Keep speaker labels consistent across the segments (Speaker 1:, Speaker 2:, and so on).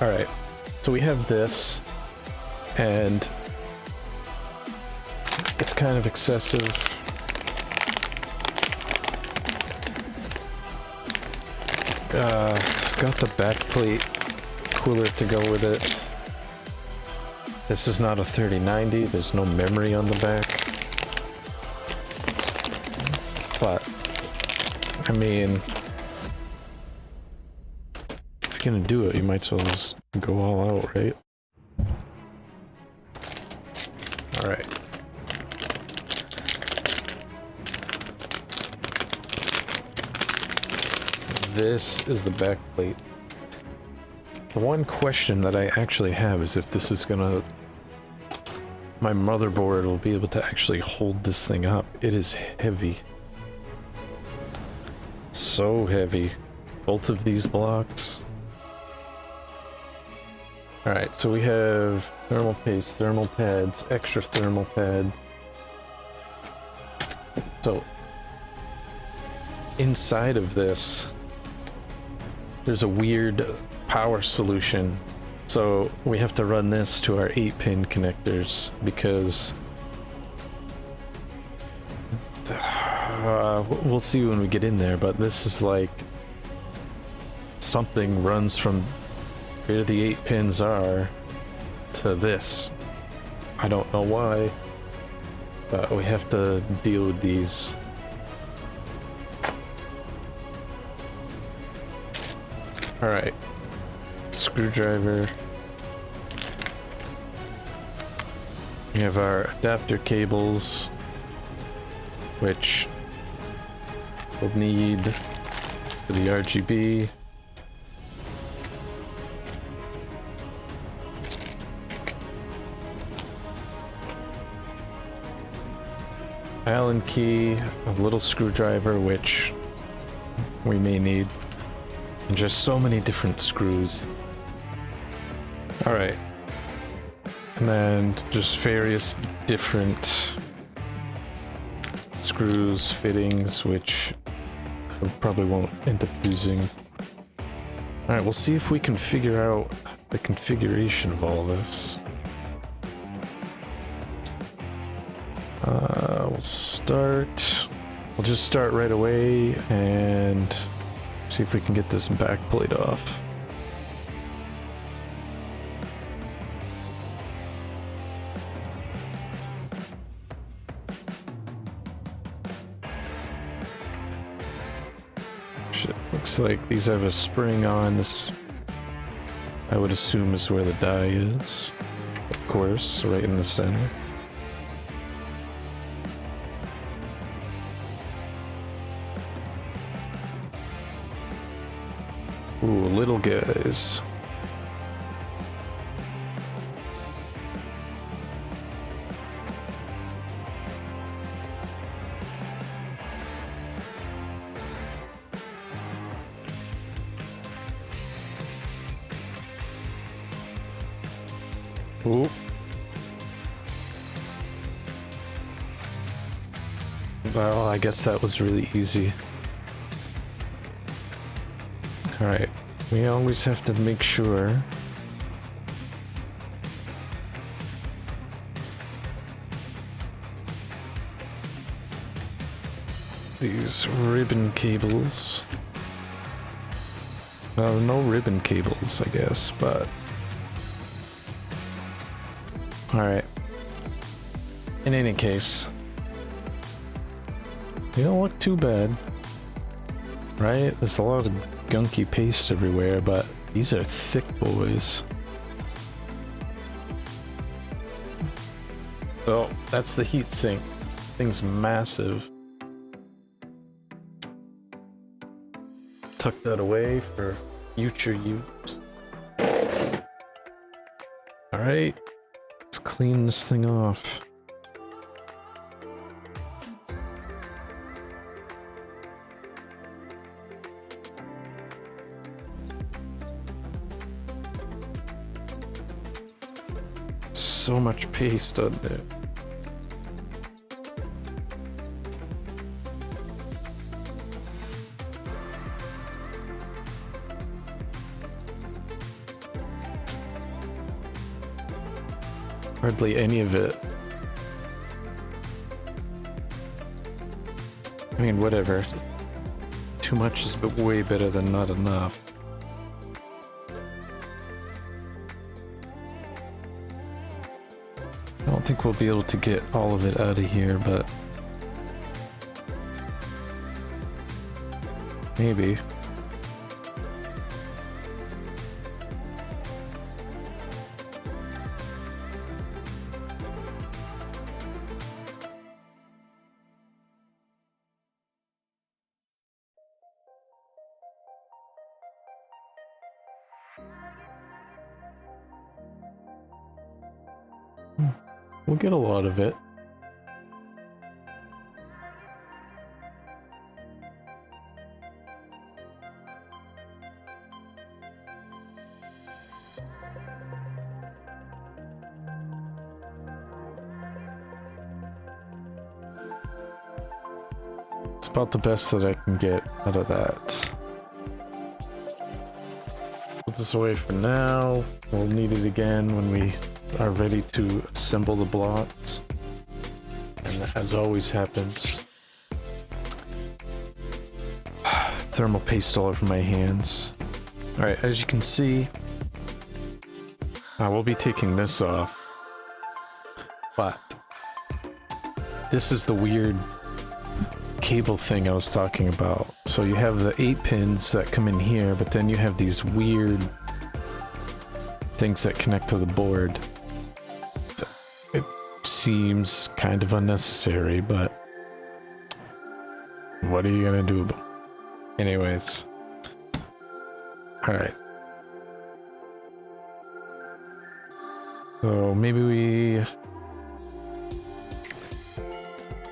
Speaker 1: Alright, so we have this, and it's kind of excessive. Got the backplate cooler to go with it. This is not a 3090, there's no memory on the back. But, I mean, if you're gonna do it, you might as well just go all out, right? Alright. This is the backplate. The one question that I actually have is if this is gonna... my motherboard will be able to actually hold this thing up. It is heavy. So heavy. Both of these blocks. Alright, so we have thermal paste, thermal pads, extra thermal pads. So, inside of this, there's a weird power solution. So we have to run this to our 8-pin connectors because we'll see when we get in there, but this is like something runs from where the 8 pins are to this. I don't know why, but we have to deal with these. Alright, screwdriver. We have our adapter cables, which we'll need for the RGB. Allen key, a little screwdriver, which we may need. And just so many different screws. Alright. And then just various different screws, fittings, which I probably won't end up using. Alright, we'll see if we can figure out the configuration of all of this. We'll just start right away and see if we can get this backplate off. Shit, looks like these have a spring on. This, I would assume, is where the die is. Of course, right in the center. Ooh, little guys. Ooh. Well, I guess that was really easy. Alright, we always have to make sure these ribbon cables. Well, no ribbon cables, I guess, but... Alright. In any case, they don't look too bad. Right? There's a lot of gunky paste everywhere, but these are thick boys. Oh, that's the heat sink. Thing's massive. Tuck that away for future use. Alright, let's clean this thing off. So much paste on there. hardly any of it. I mean, whatever. Too much is way better than not enough. I don't think we'll be able to get all of it out of here, but maybe. We'll get a lot of it. It's about the best that I can get out of that. Put this away for now. We'll need it again when we are ready to assemble the blocks. And as always happens, thermal paste all over my hands. Alright, as you can see, we'll be taking this off. But this is the weird cable thing I was talking about. So you have the 8 pins that come in here, but then you have these weird things that connect to the board. It seems kind of unnecessary, but what are you gonna do? Anyways. Alright. So maybe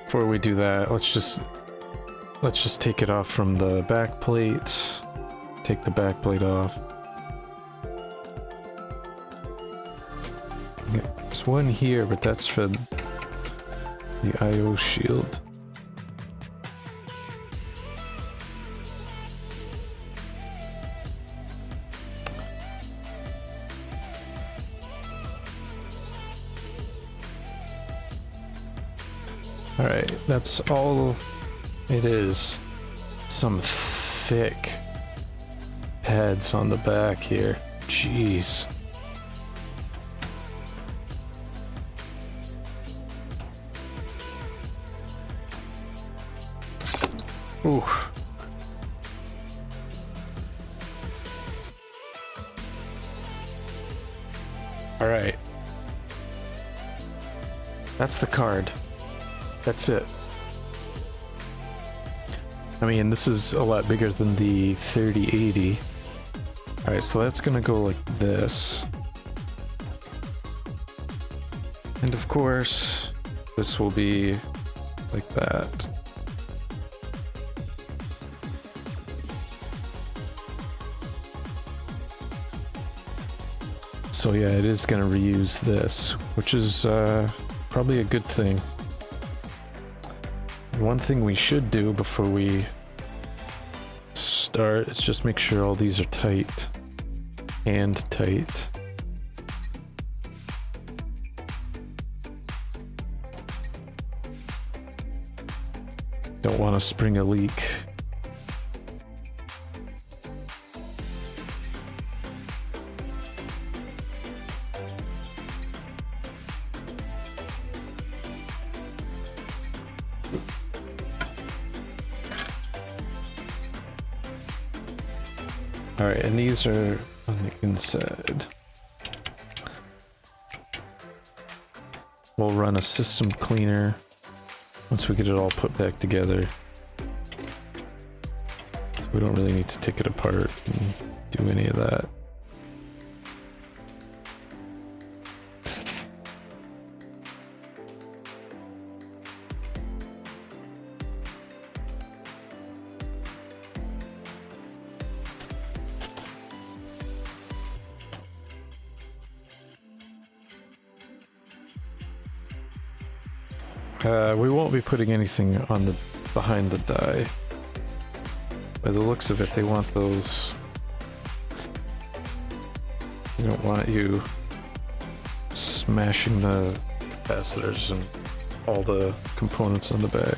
Speaker 1: before we do that, let's just take it off from the back plate. Take the back plate off. There's one here, but that's for the IO shield. Alright, that's all it is. Some thick pads on the back here. Jeez. Ooh. Alright. That's the card. That's it. I mean, this is a lot bigger than the 3080. Alright, so that's gonna go like this. And of course, this will be like that. So yeah, it is gonna reuse this, which is probably a good thing. One thing we should do before we start is just make sure all these are tight. And tight. Don't want to spring a leak. Alright, and these are on the inside. We'll run a system cleaner once we get it all put back together. So we don't really need to take it apart and do any of that. We won't be putting anything on the behind the die. By the looks of it, they want those. They don't want you smashing the capacitors and all the components on the back.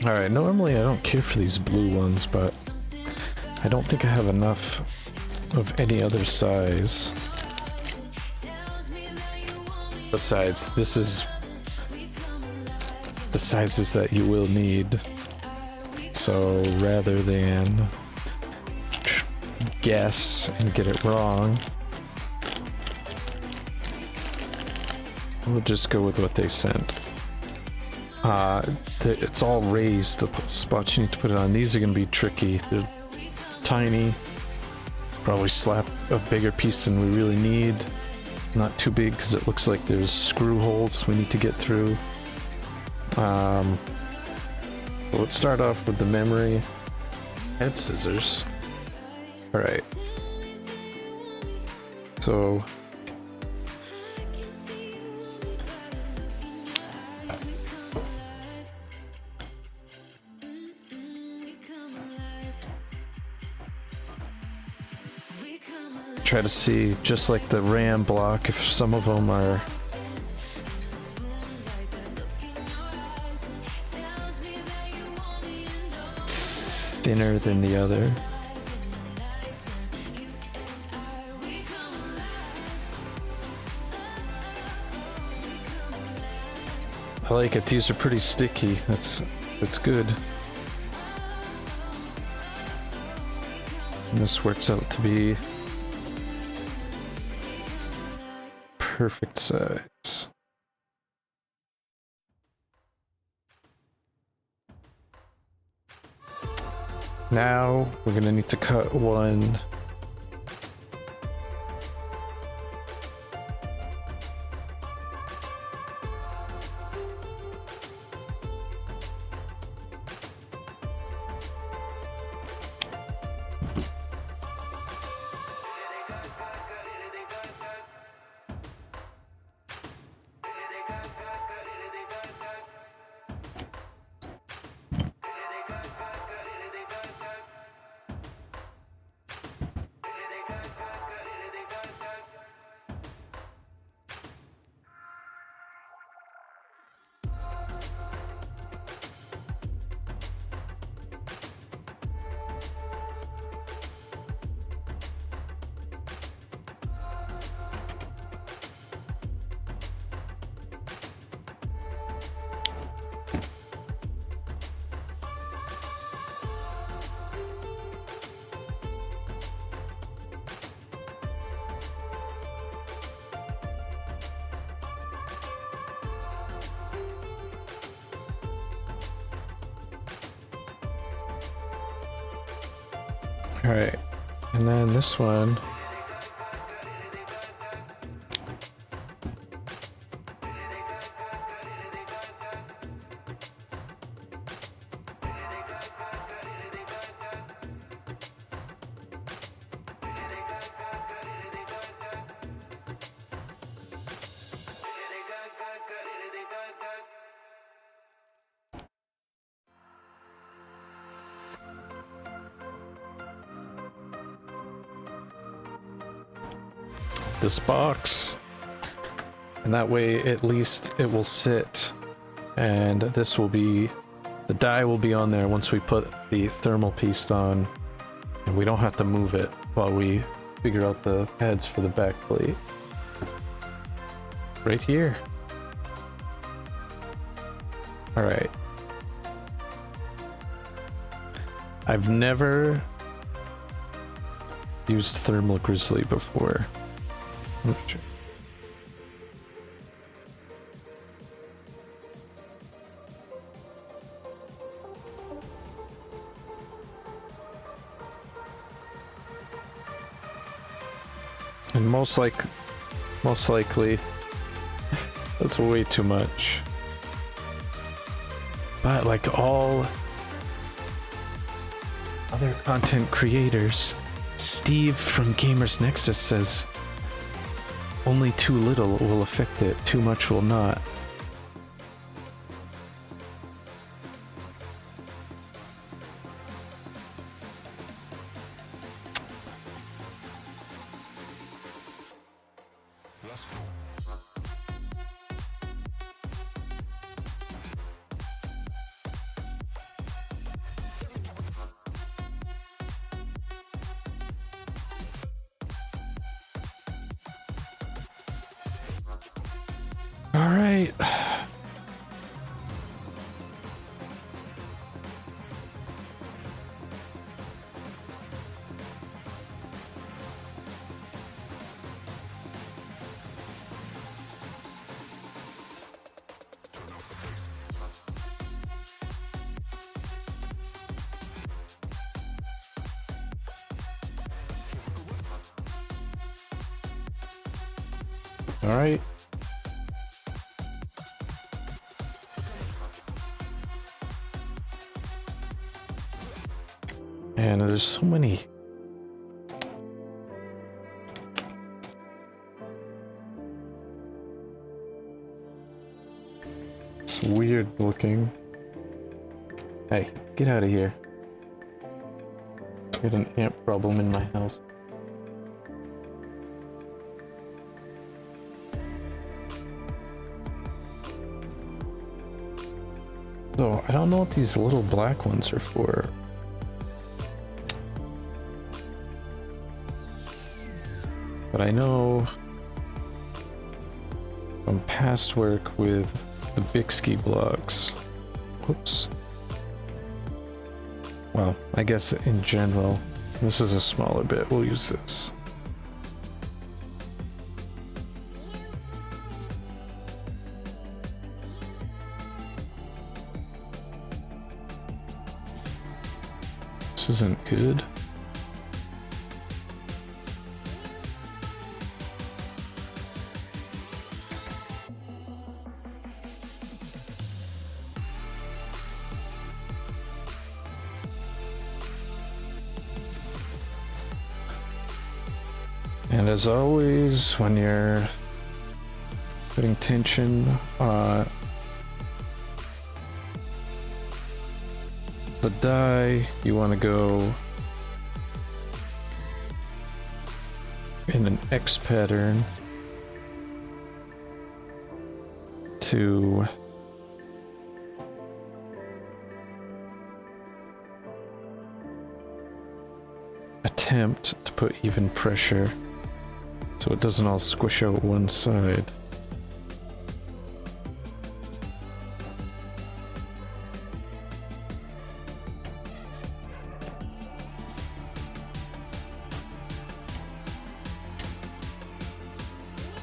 Speaker 1: Alright, normally I don't care for these blue ones, but I don't think I have enough of any other size. Besides, this is the sizes that you will need. So rather than guess and get it wrong, we'll just go with what they sent. It's all raised, the spots you need to put it on. These are going to be tricky. They're tiny. Probably slap a bigger piece than we really need. Not too big because it looks like there's screw holes we need to get through. Let's start off with the memory and scissors. Alright. So try to see, just like the RAM block, if some of them are thinner than the other. I like it. These are pretty sticky. That's good. And this works out to be perfect size. Now we're gonna need to cut one. Alright, and then this one. This box, and that way at least it will sit, and this will be, the die will be on there once we put the thermal piece on, and we don't have to move it while we figure out the pads for the back plate. Right here. Alright. I've never used thermal grizzly before. Sure. And most likely that's way too much. But like all other content creators, Steve from Gamers Nexus says only too little will affect it, too much will not. All right. All right. And there's so many. It's weird looking. Hey, get out of here. Got an amp problem in my house. So, I don't know what these little black ones are for. But I know from past work with the Bykski blocks. Whoops. Well, I guess in general, this is a smaller bit. We'll use this. This isn't good. And as always, when you're putting tension on the die, you want to go in an X pattern to attempt to put even pressure so it doesn't all squish out one side.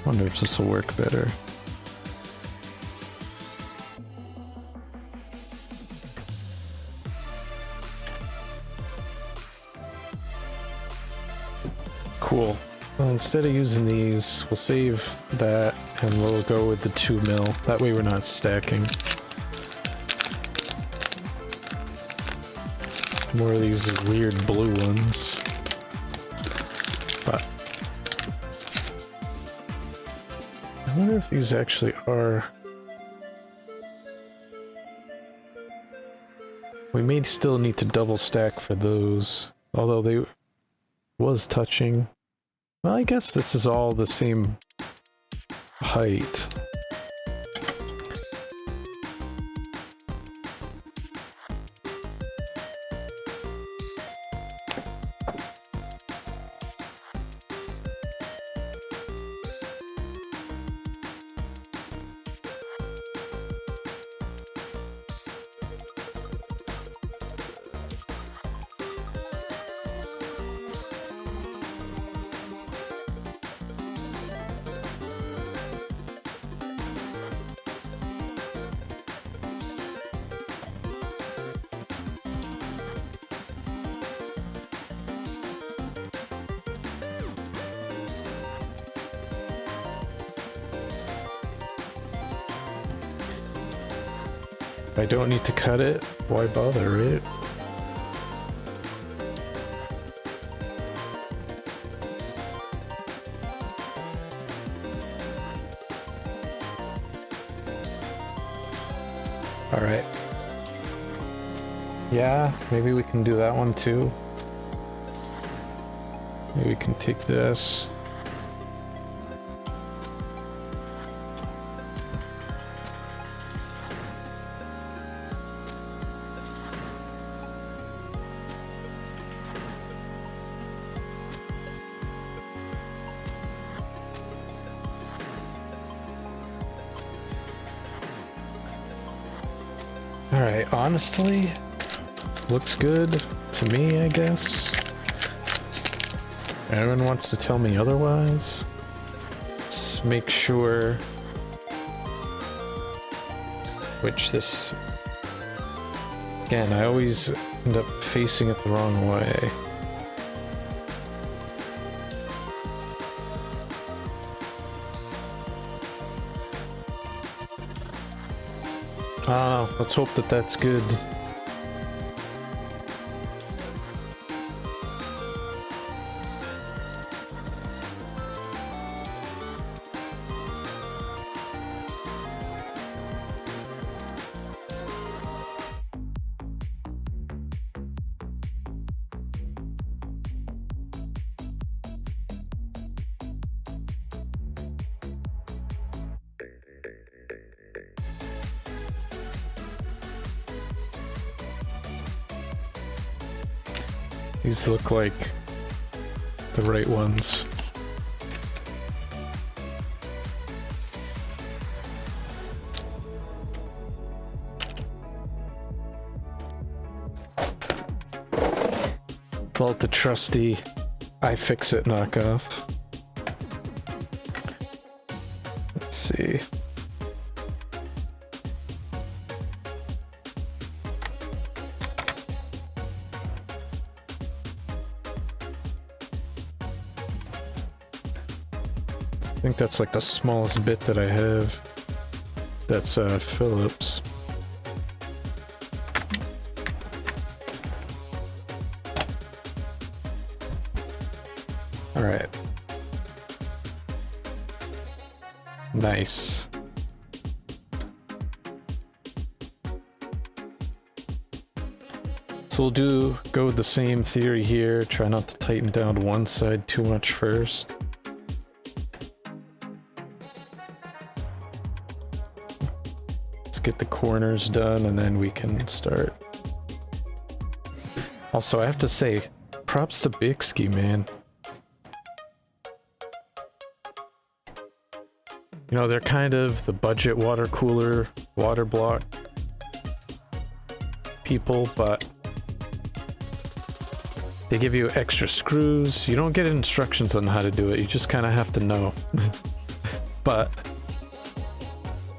Speaker 1: Wonder if this will work better. Cool. Well, instead of using these, we'll save that and we'll go with the 2 mil. That way we're not stacking. More of these weird blue ones. But I wonder if these actually are... We may still need to double stack for those, although they was touching. Well, I guess this is all the same height. I don't need to cut it, why bother, right? Alright. Yeah, maybe we can do that one too. Maybe we can take this. Alright, honestly, looks good to me, I guess. Everyone wants to tell me otherwise. Let's make sure which this... Again, I always end up facing it the wrong way. Let's hope that that's good. These look like the right ones. Call it the trusty iFixit knockoff. Let's see. I think that's like the smallest bit that I have. That's Phillips. All right. Nice. So we'll go with the same theory here. Try not to tighten down one side too much first. Get the corners done and then we can start. Also, I have to say, props to Bykski, man. You know, they're kind of the budget water cooler, Waterblock people, but they give you extra screws. You don't get instructions on how to do it, you just kind of have to know. But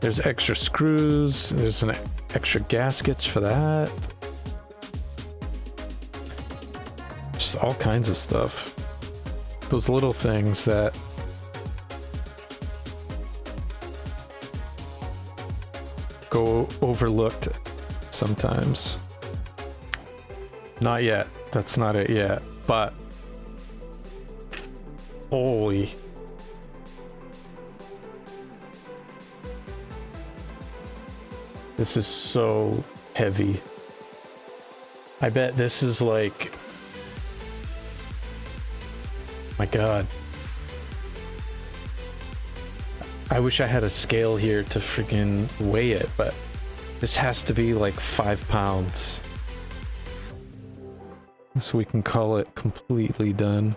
Speaker 1: there's extra screws, there's an extra gaskets for that. Just all kinds of stuff. Those little things that go overlooked sometimes. Not yet. That's not it yet. But holy. This is so heavy. I bet this is like... My god. I wish I had a scale here to freaking weigh it, but this has to be like 5 pounds. So we can call it completely done.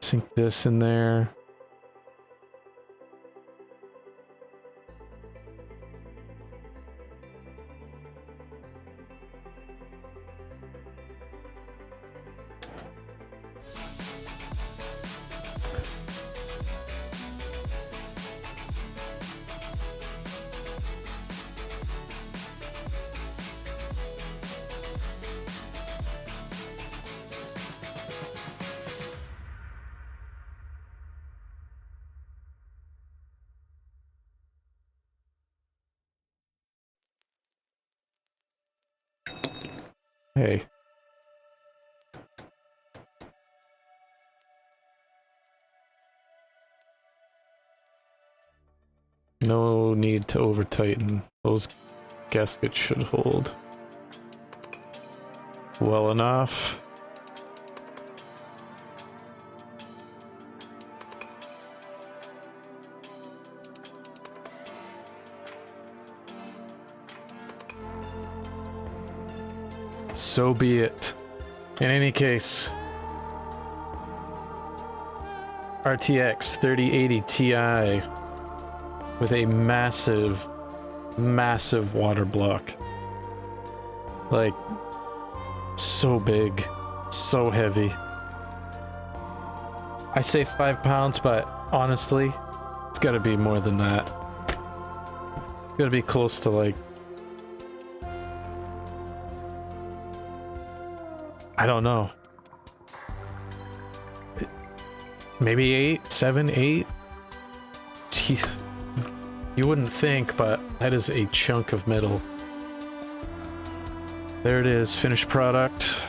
Speaker 1: Sink this in there. Hey. No need to over tighten. Those gaskets should hold well enough. So be it. In any case, RTX 3080 Ti with a massive, massive water block. Like, so big, so heavy. I say 5 pounds, but honestly, it's gotta be more than that. It's gotta be close to like, I don't know. Maybe 8, 7, 8? You wouldn't think, but that is a chunk of metal. There it is, finished product.